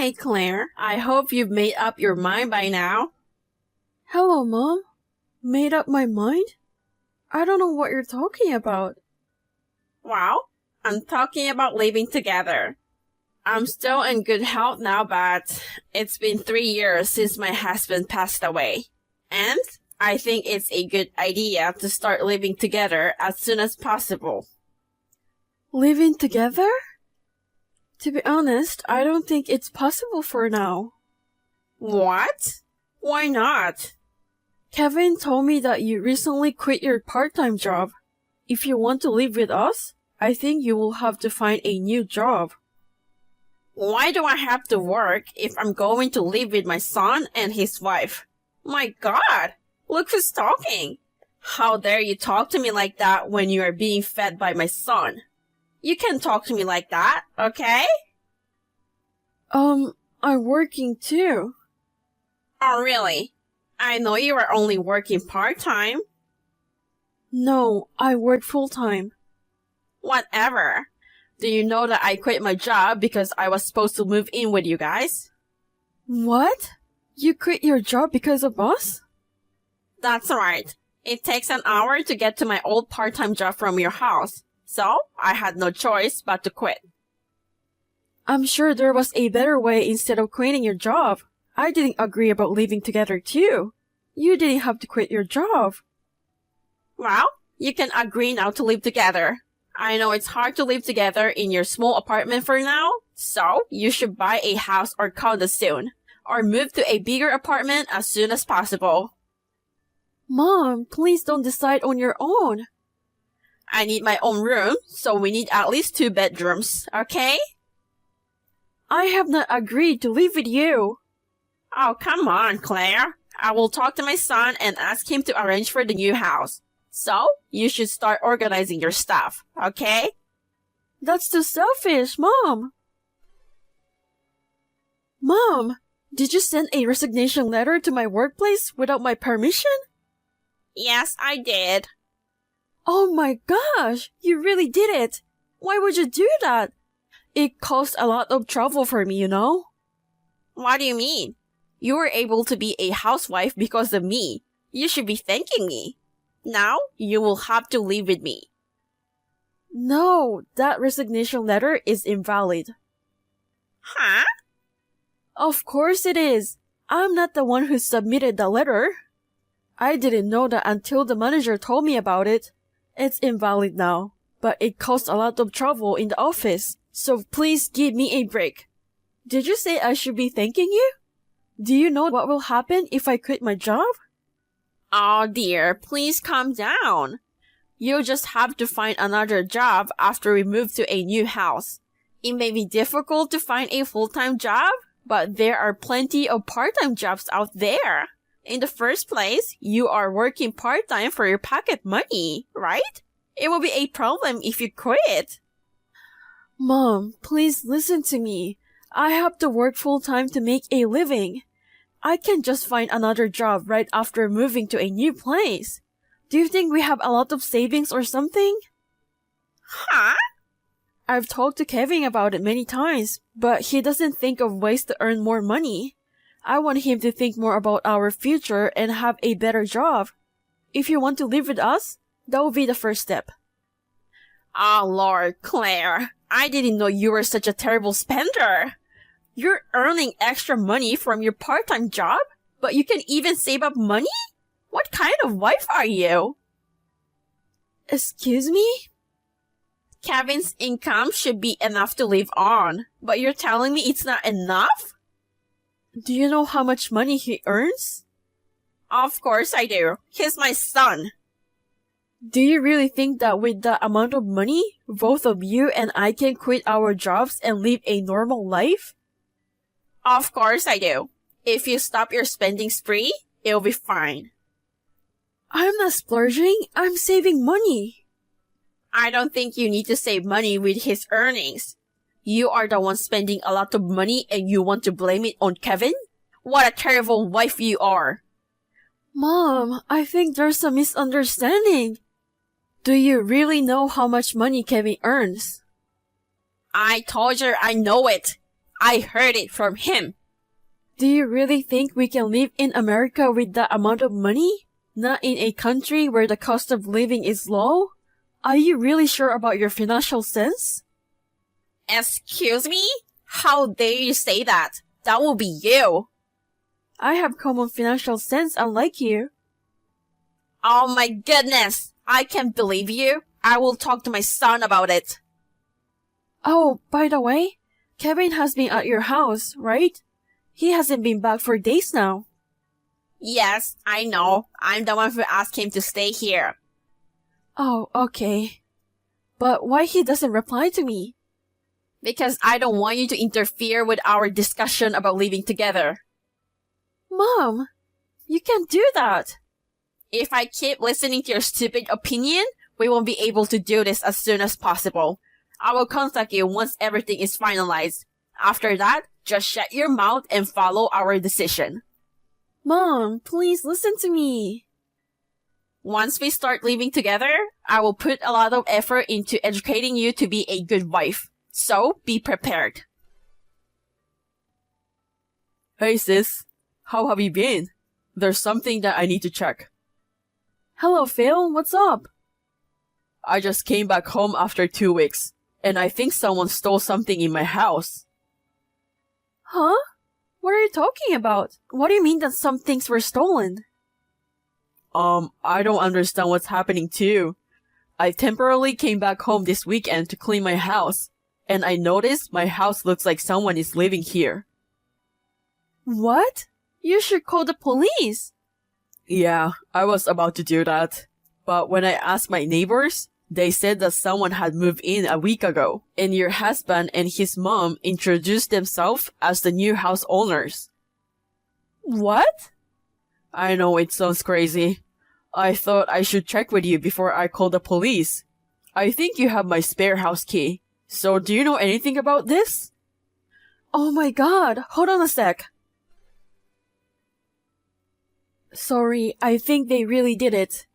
Hi, Claire. I hope you've made up your mind by now. Hello, Mom. Made up my mind? I don't know what you're talking about. Well, I'm talking about living together. I'm still in good health now, but it's been 3 years since my husband passed away. And I think it's a good idea to start living together as soon as possible. Living together? To be honest, I don't think it's possible for now. What? Why not? Kevin told me that you recently quit your part-time job. If you want to live with us, I think you will have to find a new job. Why do I have to work if I'm going to live with my son and his wife? My God! Look who's talking! How dare you talk to me like that when you are being fed by my son? You can't talk to me like that, okay? I'm working too. Oh, really? I know you are only working part-time. No, I work full-time. Whatever. Do you know that I quit my job because I was supposed to move in with you guys? What? You quit your job because of us? That's right. It takes an hour to get to my old part-time job from your house. So, I had no choice but to quit. I'm sure there was a better way instead of quitting your job. I didn't agree about living together too. You didn't have to quit your job. Well, you can agree now to live together. I know it's hard to live together in your small apartment for now, so you should buy a house or condo soon, or move to a bigger apartment as soon as possible. Mom, please don't decide on your own. I need my own room, so we need at least 2 bedrooms, okay? I have not agreed to live with you. Oh, come on, Claire. I will talk to my son and ask him to arrange for the new house. So, you should start organizing your stuff, okay? That's too selfish, Mom. Mom, did you send a resignation letter to my workplace without my permission? Yes, I did. Oh my gosh, you really did it. Why would you do that? It caused a lot of trouble for me, you know? What do you mean? You were able to be a housewife because of me. You should be thanking me. Now, you will have to live with me. No, that resignation letter is invalid. Huh? Of course it is. I'm not the one who submitted the letter. I didn't know that until the manager told me about it. It's invalid now, but it caused a lot of trouble in the office, so please give me a break. Did you say I should be thanking you? Do you know what will happen if I quit my job? Oh dear, please calm down. You'll just have to find another job after we move to a new house. It may be difficult to find a full-time job, but there are plenty of part-time jobs out there. In the first place, you are working part-time for your pocket money, right? It will be a problem if you quit. Mom, please listen to me. I have to work full-time to make a living. I can't just find another job right after moving to a new place. Do you think we have a lot of savings or something? Huh? I've talked to Kevin about it many times, but he doesn't think of ways to earn more money. I want him to think more about our future and have a better job. If you want to live with us, that will be the first step. Oh Lord, Claire, I didn't know you were such a terrible spender. You're earning extra money from your part-time job, but you can even save up money? What kind of wife are you? Excuse me? Kevin's income should be enough to live on, but you're telling me it's not enough? Do you know how much money he earns? Of course I do. He's my son. Do you really think that with that amount of money, both of you and I can quit our jobs and live a normal life? Of course I do. If you stop your spending spree, it'll be fine. I'm not splurging. I'm saving money. I don't think you need to save money with his earnings. You are the one spending a lot of money and you want to blame it on Kevin? What a terrible wife you are. Mom, I think there's a misunderstanding. Do you really know how much money Kevin earns? I told you I know it. I heard it from him. Do you really think we can live in America with that amount of money? Not in a country where the cost of living is low? Are you really sure about your financial sense? Excuse me? How dare you say that? That will be you. I have common financial sense unlike you. Oh my goodness! I can't believe you. I will talk to my son about it. Oh, by the way, Kevin has been at your house, right? He hasn't been back for days now. Yes, I know. I'm the one who asked him to stay here. Oh, okay. But why he doesn't reply to me? Because I don't want you to interfere with our discussion about living together. Mom, you can't do that. If I keep listening to your stupid opinion, we won't be able to do this as soon as possible. I will contact you once everything is finalized. After that, just shut your mouth and follow our decision. Mom, please listen to me. Once we start living together, I will put a lot of effort into educating you to be a good wife. So, be prepared. Hey sis, how have you been? There's something that I need to check. Hello Phil, what's up? I just came back home after 2 weeks, and I think someone stole something in my house. Huh? What are you talking about? What do you mean that some things were stolen? I don't understand what's happening too. I temporarily came back home this weekend to clean my house, and I noticed my house looks like someone is living here. What? You should call the police. Yeah, I was about to do that. But when I asked my neighbors, they said that someone had moved in a week ago, and your husband and his mom introduced themselves as the new house owners. What? I know it sounds crazy. I thought I should check with you before I call the police. I think you have my spare house key. So do you know anything about this? Oh my god, hold on a sec. Sorry, I think they really did it.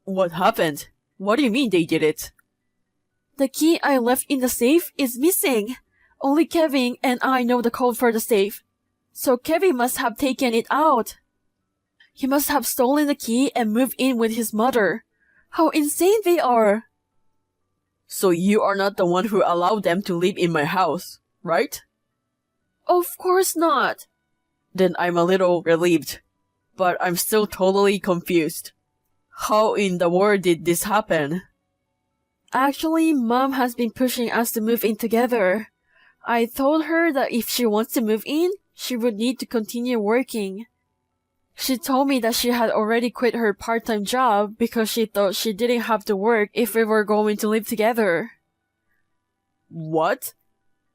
What happened? What do you mean they did it? The key I left in the safe is missing. Only Kevin and I know the code for the safe. So Kevin must have taken it out. He must have stolen the key and moved in with his mother. How insane they are! So you are not the one who allowed them to live in my house, right? Of course not. Then I'm a little relieved. But I'm still totally confused. How in the world did this happen? Actually, Mom has been pushing us to move in together. I told her that if she wants to move in, she would need to continue working. She told me that she had already quit her part-time job because she thought she didn't have to work if we were going to live together. What?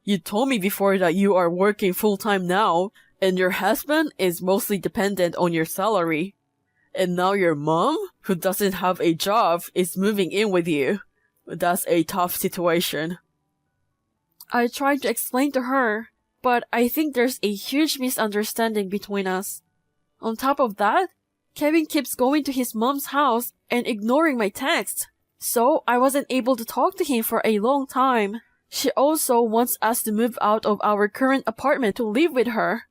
You told me before that you are working full-time now, and your husband is mostly dependent on your salary. And now your mom, who doesn't have a job, is moving in with you. That's a tough situation. I tried to explain to her, but I think there's a huge misunderstanding between us. On top of that, Kevin keeps going to his mom's house and ignoring my texts, so I wasn't able to talk to him for a long time. She also wants us to move out of our current apartment to live with her.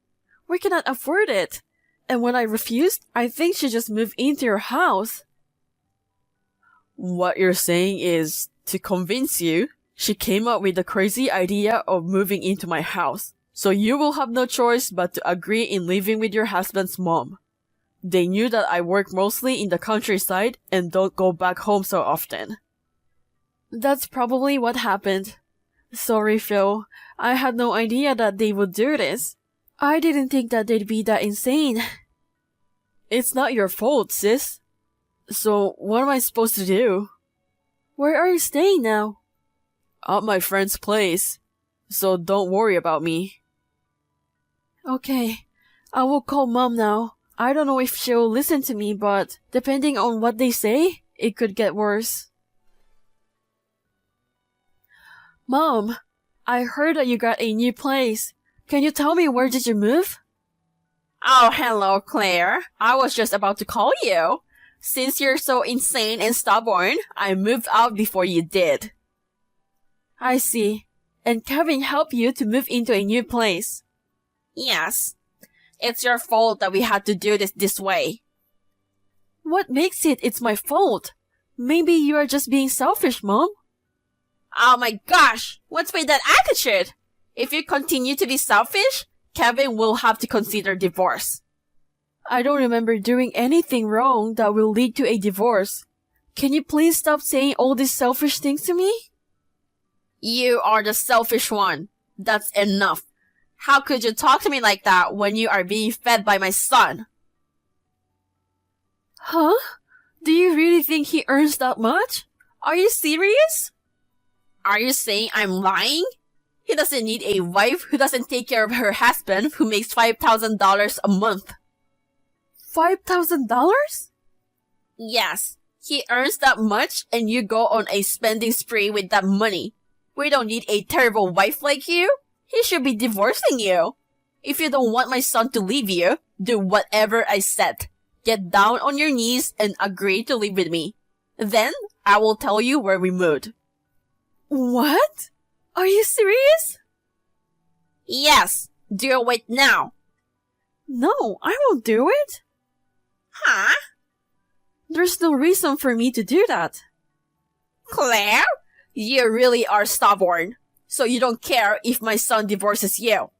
We cannot afford it. And when I refused, I think she just moved into your house. What you're saying is, to convince you, she came up with the crazy idea of moving into my house. So you will have no choice but to agree in living with your husband's mom. They knew that I work mostly in the countryside and don't go back home so often. That's probably what happened. Sorry, Phil. I had no idea that they would do this. I didn't think that they'd be that insane. It's not your fault, sis. So, what am I supposed to do? Where are you staying now? At my friend's place. So don't worry about me. Okay. I will call Mom now. I don't know if she'll listen to me, but depending on what they say, it could get worse. Mom, I heard that you got a new place. Can you tell me where did you move? Oh, hello, Claire. I was just about to call you. Since you're so insane and stubborn, I moved out before you did. I see. and Kevin helped you to move into a new place. Yes. It's your fault that we had to do this way. What makes it's my fault? Maybe you are just being selfish, Mom. Oh my gosh! What's with that attitude? If you continue to be selfish, Kevin will have to consider divorce. I don't remember doing anything wrong that will lead to a divorce. Can you please stop saying all these selfish things to me? You are the selfish one. That's enough. How could you talk to me like that when you are being fed by my son? Huh? Do you really think he earns that much? Are you serious? Are you saying I'm lying? He doesn't need a wife who doesn't take care of her husband who makes $5,000 a month. $5,000? Yes, he earns that much and you go on a spending spree with that money. We don't need a terrible wife like you. He should be divorcing you. If you don't want my son to leave you, do whatever I said. Get down on your knees and agree to live with me. Then, I will tell you where we moved. What? Are you serious? Yes, do it now. No, I won't do it. Huh? There's no reason for me to do that. Claire, you really are stubborn. So you don't care if my son divorces you.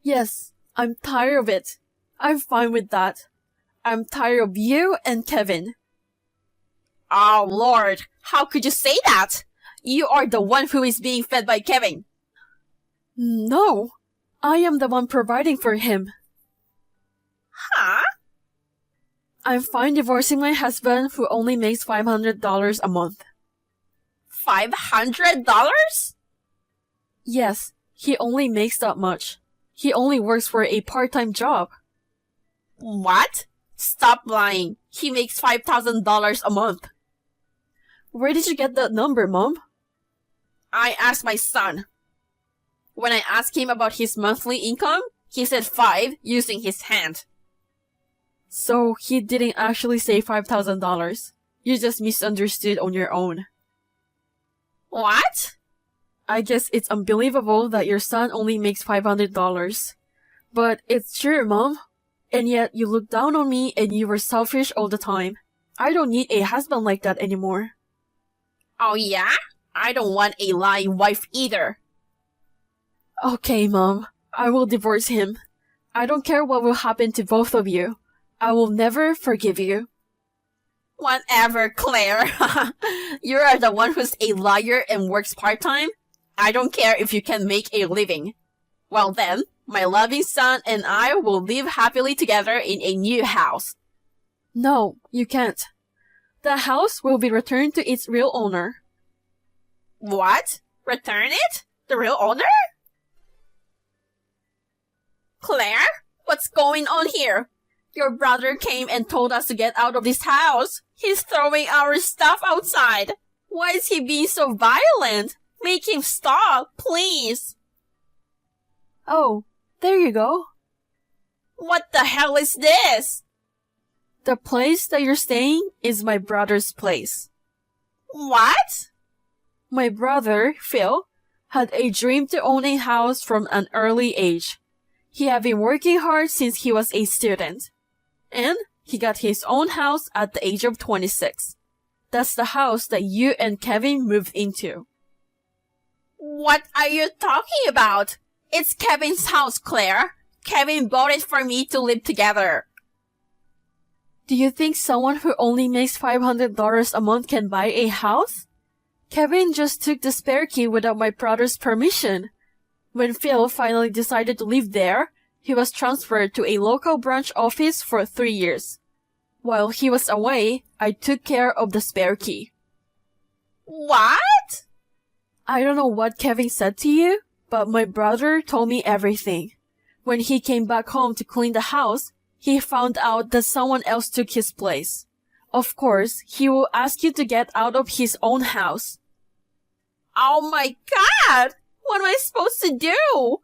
Yes, I'm tired of it. I'm fine with that. I'm tired of you and Kevin. Oh Lord, how could you say that? You are the one who is being fed by Kevin. No, I am the one providing for him. Huh? I'm fine divorcing my husband who only makes $500 a month. $500? Yes, he only makes that much. He only works for a part-time job. What? Stop lying. He makes $5,000 a month. Where did you get that number, Mom? I asked my son. When I asked him about his monthly income, he said 5 using his hand. So he didn't actually say $5,000. You just misunderstood on your own. What? I guess it's unbelievable that your son only makes $500. But it's true, Mom. And yet you look down on me and you were selfish all the time. I don't need a husband like that anymore. Oh yeah? I don't want a lying wife either. Okay, Mom. I will divorce him. I don't care what will happen to both of you. I will never forgive you. Whatever, Claire. You are the one who's a liar and works part-time. I don't care if you can make a living. Well then, my loving son and I will live happily together in a new house. No, you can't. The house will be returned to its real owner. What? Return it? The real owner? Claire? What's going on here? Your brother came and told us to get out of this house. He's throwing our stuff outside. Why is he being so violent? Make him stop, please. Oh, there you go. What the hell is this? The place that you're staying is my brother's place. What? My brother, Phil, had a dream to own a house from an early age. He had been working hard since he was a student. And he got his own house at the age of 26. That's the house that you and Kevin moved into. What are you talking about? It's Kevin's house, Claire. Kevin bought it for me to live together. Do you think someone who only makes $500 a month can buy a house? Kevin just took the spare key without my brother's permission. When Phil finally decided to live there, he was transferred to a local branch office for 3 years. While he was away, I took care of the spare key. What? I don't know what Kevin said to you, but my brother told me everything. When he came back home to clean the house, he found out that someone else took his place. Of course, he will ask you to get out of his own house. Oh my God! What am I supposed to do?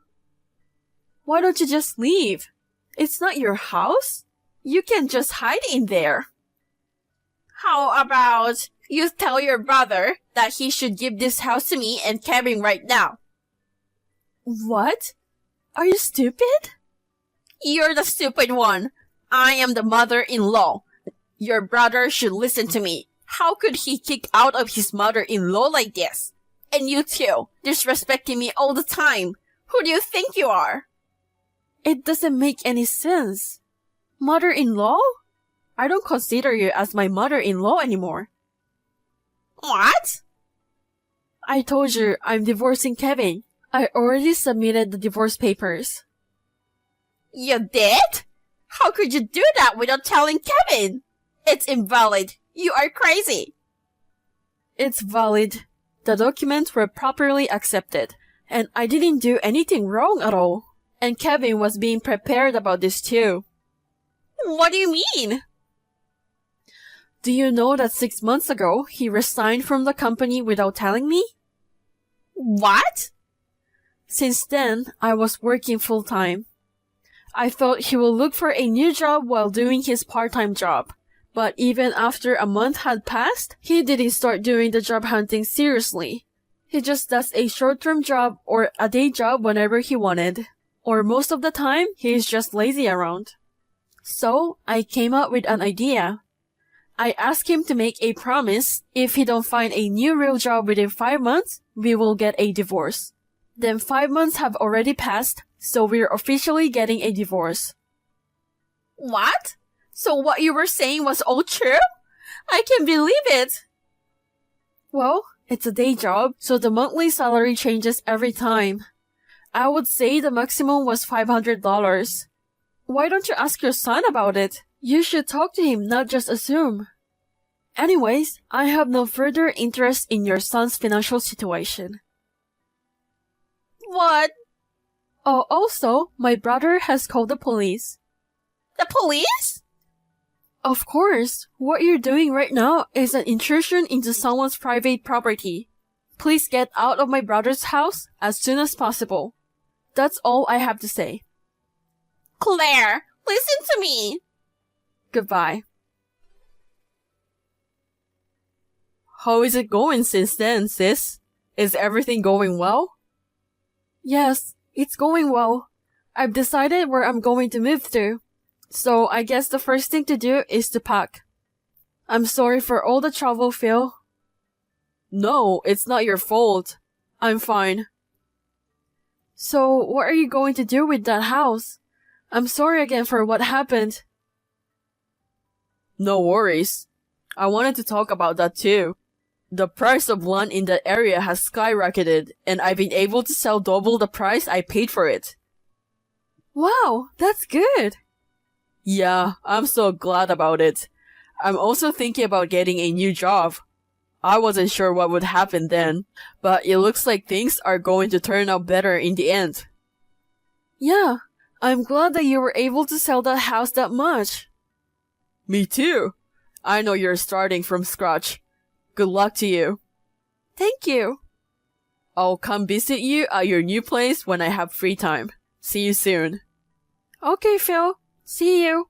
Why don't you just leave? It's not your house. You can just hide in there. How about You tell your brother that he should give this house to me and Kevin right now. What? Are you stupid? You're the stupid one. I am the mother-in-law. Your brother should listen to me. How could he kick out of his mother-in-law like this? And you too, disrespecting me all the time. Who do you think you are? It doesn't make any sense. Mother-in-law? I don't consider you as my mother-in-law anymore. What? I told you I'm divorcing Kevin. I already submitted the divorce papers. You did? How could you do that without telling Kevin? It's invalid. You are crazy. It's valid. The documents were properly accepted, and I didn't do anything wrong at all. And Kevin was being prepared about this too. What do you mean? Do you know that 6 months ago, he resigned from the company without telling me? What? Since then, I was working full-time. I thought he would look for a new job while doing his part-time job. But even after a month had passed, he didn't start doing the job hunting seriously. He just does a short-term job or a day job whenever he wanted. Or most of the time, he is just lazy around. So, I came up with an idea. I asked him to make a promise. If he don't find a new real job within 5 months, we will get a divorce. Then 5 months have already passed, so we're officially getting a divorce. What? So what you were saying was all true? I can't believe it. Well, it's a day job, so the monthly salary changes every time. I would say the maximum was $500. Why don't you ask your son about it? You should talk to him, not just assume. Anyways, I have no further interest in your son's financial situation. What? Oh, also, my brother has called the police. The police? Of course, what you're doing right now is an intrusion into someone's private property. Please get out of my brother's house as soon as possible. That's all I have to say. Claire, listen to me. Goodbye. How is it going since then, sis? Is everything going well? Yes, it's going well. I've decided where I'm going to move to. So I guess the first thing to do is to pack. I'm sorry for all the trouble, Phil. No, it's not your fault. I'm fine. So what are you going to do with that house? I'm sorry again for what happened. No worries. I wanted to talk about that too. The price of land in that area has skyrocketed, and I've been able to sell double the price I paid for it. Wow, that's good. Yeah, I'm so glad about it. I'm also thinking about getting a new job. I wasn't sure what would happen then, but it looks like things are going to turn out better in the end. Yeah, I'm glad that you were able to sell that house that much. Me too. I know you're starting from scratch. Good luck to you. Thank you. I'll come visit you at your new place when I have free time. See you soon. Okay, Phil. See you.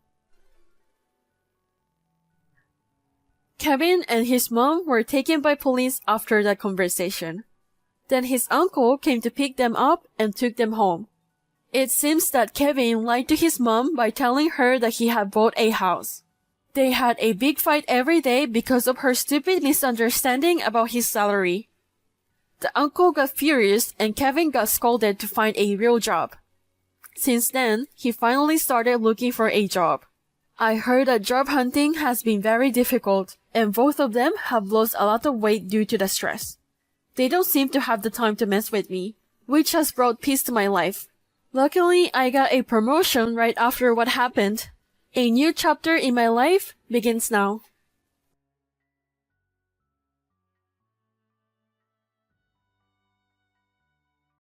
Kevin and his mom were taken by police after that conversation. Then his uncle came to pick them up and took them home. It seems that Kevin lied to his mom by telling her that he had bought a house. They had a big fight every day because of her stupid misunderstanding about his salary. The uncle got furious and Kevin got scolded to find a real job. Since then, he finally started looking for a job. I heard that job hunting has been very difficult, and both of them have lost a lot of weight due to the stress. They don't seem to have the time to mess with me, which has brought peace to my life. Luckily, I got a promotion right after what happened. A new chapter in my life begins now.